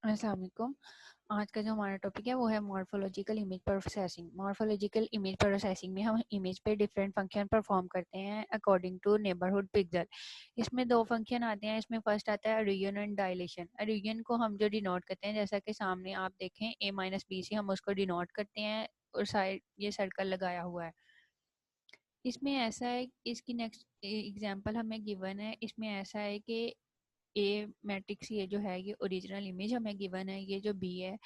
अस्सलाम वालेकुम। आज का जो हमारा टॉपिक है वो है morphological image processing. Morphological image processing में हम इमेज पे डिफरेंट फंक्शन परफॉर्म करते हैं अकॉर्डिंग टू नेबरहुड पिक्सल। इसमें दो फंक्शन आते हैं। इसमें फर्स्ट आता है रीजन एंड डायलेशन। रीजन को हम जो डिनोट करते हैं, जैसा कि सामने आप देखें a माइनस बी से हम उसको डिनोट करते हैं और साइड ये सर्कल लगाया हुआ है। इसमें ऐसा है, इसकी नेक्स्ट एग्जांपल हमें गिवन है। इसमें ऐसा है कि ए मैट्रिक्स ये जो है ये ओरिजिनल इमेज हमें गिवन है, ये जो बी है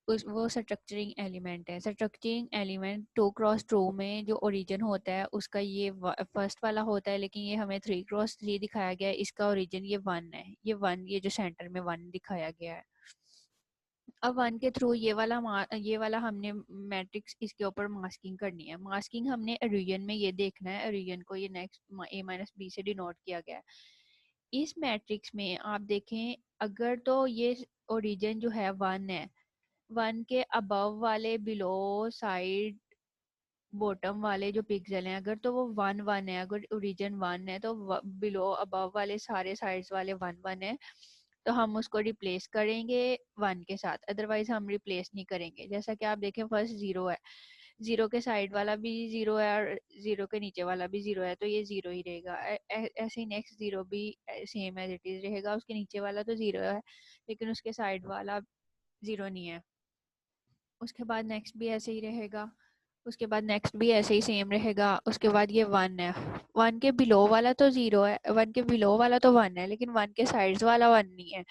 उस वो स्ट्रक्चरिंग एलिमेंट है। स्ट्रक्चरिंग एलिमेंट 2x2 में जो ओरिजिन होता है उसका ये फर्स्ट वाला होता है, लेकिन ये हमें 3x3 दिखाया गया है। इसका ओरिजिन ये 1 है, ये 1 ये जो सेंटर में 1 दिखाया गया है। अब 1 के थ्रू ये वाला हमने मैट्रिक्स इसके ऊपर मास्किंग करनी है। मास्किंग हमने रीजन में ये देखना है, रीजन को ये नेक्स्ट a माइनस बी से डिनोट किया गया है। इस मैट्रिक्स में आप देखें, अगर तो ये ओरिजिन जो है 1 है, 1 के अबव वाले बिलो साइड बॉटम वाले जो पिक्सल हैं, अगर तो वो 1 1 है, अगर ओरिजिन 1 है तो बिलो अबव वाले सारे साइड्स वाले 1 1 है, तो हम उसको रिप्लेस करेंगे 1 के साथ, अदरवाइज हम रिप्लेस नहीं करेंगे। जैसा कि आप देखें फर्स्ट 0 है, 0 के साइड वाला भी 0 है और 0 के नीचे वाला भी 0 है, तो ये 0 ही रहेगा। ऐसे ही नेक्स्ट 0 भी सेम एज इट इज रहेगा। उसके नीचे वाला तो 0 है लेकिन उसके साइड वाला 0 नहीं है। उसके बाद नेक्स्ट भी ऐसे ही रहेगा, उसके बाद नेक्स्ट भी ऐसे ही सेम रहेगा। उसके बाद ये 1 है, 1 के बिलो वाला तो 0 है, 1 के बिलो वाला तो 1 है लेकिन 1 के साइड्स वाला 1 नहीं है,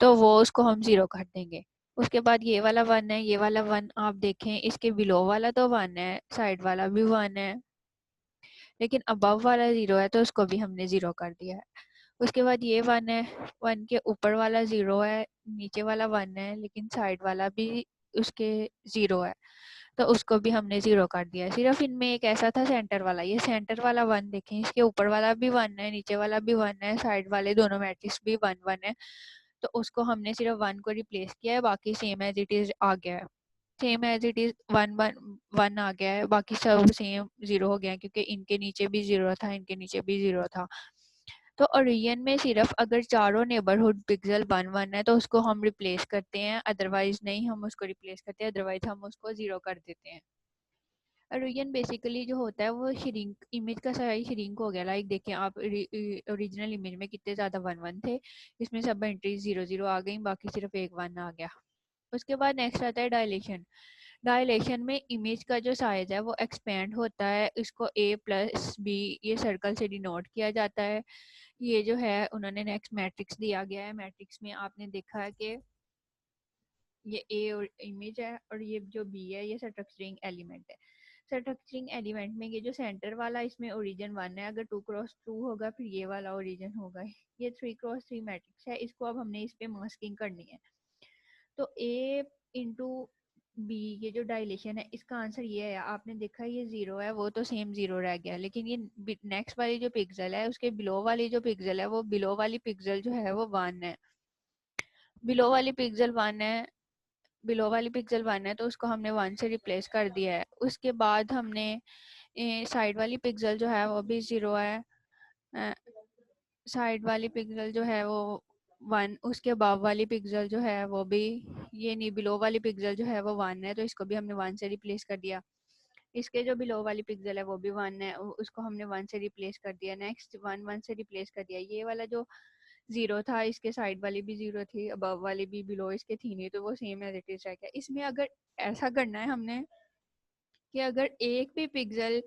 तो वो उसको हम 0 कर देंगे। उसके बाद ये वाला 1 है, ये वाला 1 आप देखें, इसके बिलो वाला तो 1 है, साइड वाला भी 1 है, लेकिन अबव वाला 0 है तो उसको भी हमने 0 कर दिया है। उसके बाद ये 1 है, 1 के ऊपर वाला 0 है, नीचे वाला 1 है लेकिन साइड वाला भी उसके 0 है, तो उसको भी हमने 0 कर दिया है। सिर्फ इनमें एक ऐसा था सेंटर वाला, ये सेंटर वाला 1 देखें, इसके ऊपर वाला भी 1 है, नीचे वाला भी 1 है, साइड वाले दोनों मैट्रिक्स भी 1 1 है, तो उसको हमने सिर्फ 1 को रिप्लेस किया है, बाकी सेम एज इट इज आ गया है। सेम एज इट इज 1 1 1 आ गया है, बाकी सब सेम 0 हो गया है, क्योंकि इनके नीचे भी 0 था, इनके नीचे भी 0 था। तो ओरिजिन में सिर्फ अगर चारों नेबरहुड पिक्सल 1 1 है तो उसको हम रिप्लेस करते हैं, अदरवाइज नहीं हम उसको रिप्लेस करते, अदरवाइज हम उसको 0 कर देते हैं। ओरिजिन बेसिकली जो होता है वो श्रिंक, इमेज का साइज श्रिंक हो गया। लाइक देखें आप, ओरिजिनल इमेज में कितने ज़्यादा 1 1 थे, इसमें सब एंट्रीज 0 0 आ गई, बाकी सिर्फ एक 1 आ गया। उसके बाद नेक्स्ट आता है डायलेशन। डायलेशन में इमेज का जो साइज है वो एक्सपेंड होता है, इसको a प्लस बी ये सर्कल से डिनोट किया जाता है। ये जो है उन्होंने नेक्स्ट मैट्रिक्स दिया गया है। मैट्रिक्स में आपने देखा है कि ये ए और इमेज है और ये जो बी है ये स्ट्रक्चरिंग एलिमेंट है। स्ट्रक्चरिंग एलिमेंट में ये जो सेंटर वाला इसमें ओरिजिन 1 है, अगर 2x2 होगा फिर ये वाला ओरिजिन होगा। ये 3x3 मैट्रिक्स है, इसको अब हमने इस पे मास्किंग करनी है। तो a इंटू बी ये जो डायलेशन है इसका आंसर ये है। आपने देखा ये 0 है, वो तो सेम 0 रह गया, लेकिन ये नेक्स्ट वाली जो पिक्सल है उसके बिलो वाली जो पिक्सल है, वो बिलो वाली पिक्सल जो है वो 1 है, बिलो वाली पिक्सल 1 है, बिलो वाली पिक्सल 1 है, तो उसको हमने 1 से रिप्लेस कर दिया है। उसके बाद हमने साइड वाली पिक्सल जो है वो भी 0 है, साइड वाली पिक्सल जो है वो 1, उसके अबव वाली पिक्सल जो है वो भी, ये नहीं, बिलो वाली पिक्सल जो है वो 1 है, तो इसको भी हमने 1 से रिप्लेस कर दिया। इसके जो बिलो वाली पिक्सल है वो भी 1 है, उसको हमने 1 से रिप्लेस कर दिया। नेक्स्ट 1 1 से रिप्लेस कर दिया। ये वाला जो 0 था, इसके साइड वाली भी 0 थी, अबव वाली भी, बिलो इसके थी नहीं, तो वो सेम एज इट इज रह गया। इसमें अगर ऐसा करना है हमने कि अगर एक भी पिक्सल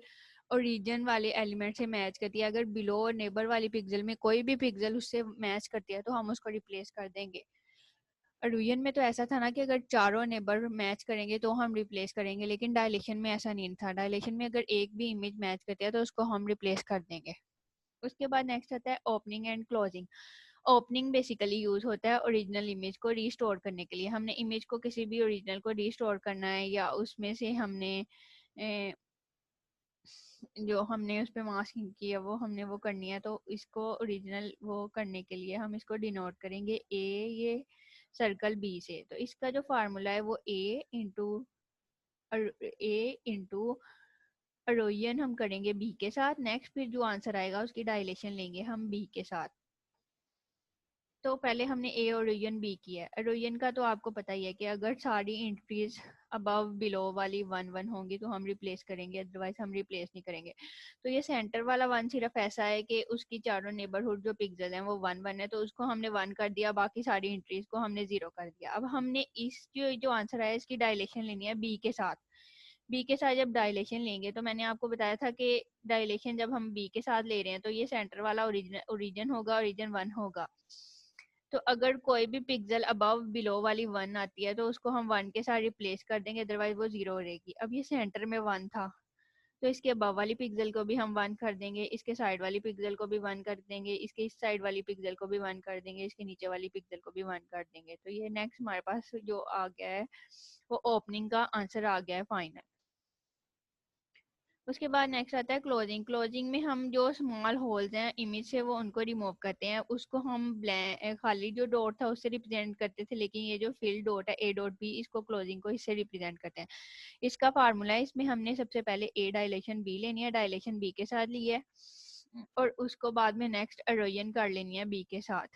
ओरिजिन वाले एलिमेंट से मैच करती है, अगर बिलो और नेबर वाली पिक्सल में कोई भी पिक्सल उससे मैच करती है तो हम उसको रिप्लेस कर देंगे। ओरिजिन में तो ऐसा था ना कि अगर चारों नेबर मैच करेंगे तो हम रिप्लेस करेंगे, लेकिन डायलेशन में ऐसा नहीं था। डायलेशन में अगर एक भी इमेज मैच करती है तो उसको हम रिप्लेस कर देंगे। उसके बाद नेक्स्ट आता है opening and closing. Opening basically use होता है ओरिजिनल इमेज को रीस्टोर करने के लिए। हमने इमेज को किसी भी ओरिजिनल को रीस्टोर करना है, या उसमें से हमने जो हमने उस पर मास्किंग की है वो हमने वो करनी है, तो इसको ओरिजिनल वो करने के लिए हम इसको डिनोट करेंगे ए ये सर्कल बी से। तो इसका जो फार्मूला है वो ए इंटू अरोयन हम करेंगे बी के साथ। नेक्स्ट फिर जो आंसर आएगा उसकी डायलेशन लेंगे हम बी के साथ। तो पहले हमने ए और रीजन बी किया है। रीजन का तो आपको पता ही है कि अगर सारी एंट्रीज अबव बिलो वाली 1 1 होंगी तो हम रिप्लेस करेंगे, अदरवाइज हम रिप्लेस नहीं करेंगे। तो ये सेंटर वाला 1 सिर्फ ऐसा है कि उसकी चारों नेबरहुड जो पिक्सल हैं वो 1 1 है, तो उसको हमने 1 कर दिया, बाकी सारी एंट्रीज को हमने 0 कर दिया। अब हमने इस जो आंसर है इसकी डायलेशन लेनी है बी के साथ। बी के साथ जब डायलेशन लेंगे तो मैंने आपको बताया था कि डायलेशन जब हम बी के साथ ले रहे हैं तो ये सेंटर वाला ओरिजिन होगा, ओरिजिन 1 होगा। तो अगर कोई भी पिक्सल अबव बिलो वाली 1 आती है तो उसको हम 1 के साथ रिप्लेस कर देंगे, अदरवाइज वो 0 रहेगी। अब ये सेंटर में 1 था तो इसके अबव वाली पिक्सल को भी हम 1 कर देंगे, इसके साइड वाली पिक्सल को भी 1 कर देंगे, इसके इस साइड वाली पिक्सल को भी 1 कर देंगे, इसके नीचे वाली पिक्सल को भी 1 कर देंगे। तो ये नेक्स्ट हमारे पास जो आ गया है वो ओपनिंग का आंसर आ गया है फाइनल। उसके बाद नेक्स्ट आता है क्लोजिंग। क्लोजिंग में हम जो स्मॉल होल्स हैं इमेज से वो उनको रिमूव करते हैं, उसको हम ब्लैंक खाली जो डॉट था उससे रिप्रेजेंट करते थे, लेकिन ये जो फिल डॉट है ए डॉट बी, इसको क्लोजिंग को इससे रिप्रेजेंट करते हैं। इसका फार्मूला है, इसमें हमने सबसे पहले ए डायलेशन बी लेनी है, डायलेशन बी के साथ ली है, और उसको बाद में नेक्स्ट एरोजन कर लेनी है बी के साथ।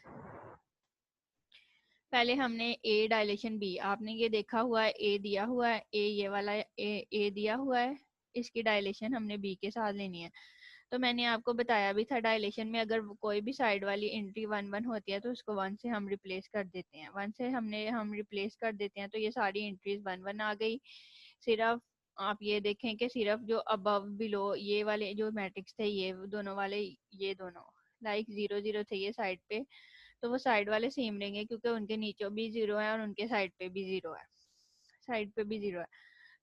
पहले हमने ए डायलेशन बी, आपने ये देखा हुआ है ए दिया हुआ है, ए ये वाला ए दिया हुआ है, इसकी डायलेशन हमने बी के साथ लेनी है। तो मैंने आपको बताया भी था डायलेशन में अगर कोई भी साइड वाली एंट्री 1 1 होती है तो उसको 1 से हम रिप्लेस कर देते हैं, 1 से हम रिप्लेस कर देते हैं। तो ये सारी एंट्रीज 1 1 आ गई। सिर्फ आप ये देखें कि सिर्फ जो अबव बिलो ये वाले जो मैट्रिक्स थे ये दोनों वाले, ये दोनों लाइक 0 0 थे ये साइड पे, तो वो साइड वाले सेम रहेंगे क्योंकि उनके नीचे भी 0 है और उनके साइड पे भी 0 है, साइड पे भी 0 है।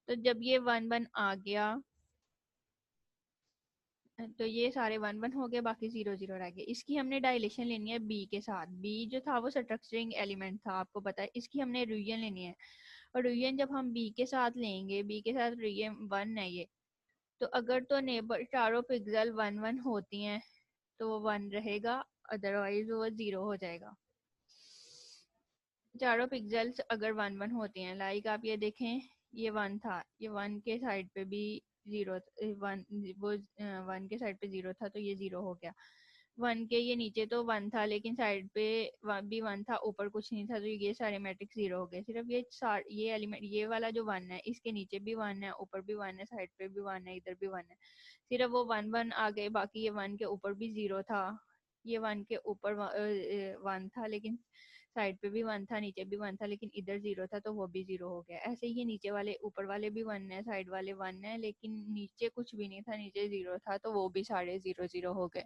तो जब ये 1 1 आ गया तो ये सारे 1 1 हो गए, बाकी 0 0 रह गए। इसकी हमने डायलेशन लेनी है बी के साथ। बी जो था वो स्ट्रक्चरिंग एलिमेंट था, आपको पता है। इसकी हमने रीजन लेनी है, और रीजन जब हम बी के साथ लेंगे, बी के साथ रीजन 1 है ये, तो अगर तो नेबर चारों पिक्सल 1 1 होती हैं तो वो 1 रहेगा, अदरवाइज वो 0 हो जाएगा। चारों पिक्सेल्स अगर 1 1 होती हैं, लाइक आप ये देखें ये 1 था, ये 1 के साइड पे भी 0 1 वो 1 के साइड पे 0 था तो ये 0 हो गया। 1 के ये नीचे तो 1 था लेकिन साइड पे भी 1 था, ऊपर कुछ नहीं था, तो ये सारे मैट्रिक्स 0 हो गए। सिर्फ ये एलिमेंट ये वाला जो 1 है इसके नीचे भी 1 है, ऊपर भी 1 है, साइड पे भी 1 है, इधर भी 1 है, सिर्फ वो 1 1 आ गए। बाकी ये 1 के ऊपर भी 0 था, ये 1 के ऊपर 1 था लेकिन साइड पे भी 1 था, नीचे भी 1 था लेकिन इधर 0 था तो वो भी 0 हो गया। ऐसे ही नीचे वाले ऊपर वाले भी 1 है, साइड वाले 1 है, लेकिन नीचे कुछ भी नहीं था, नीचे 0 था तो वो भी सारे 0 0 हो गए।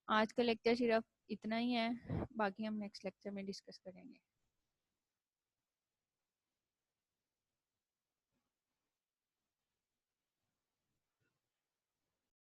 आज का लेक्चर सिर्फ इतना ही है, बाकी हम नेक्स्ट लेक्चर में डिस्कस करेंगे।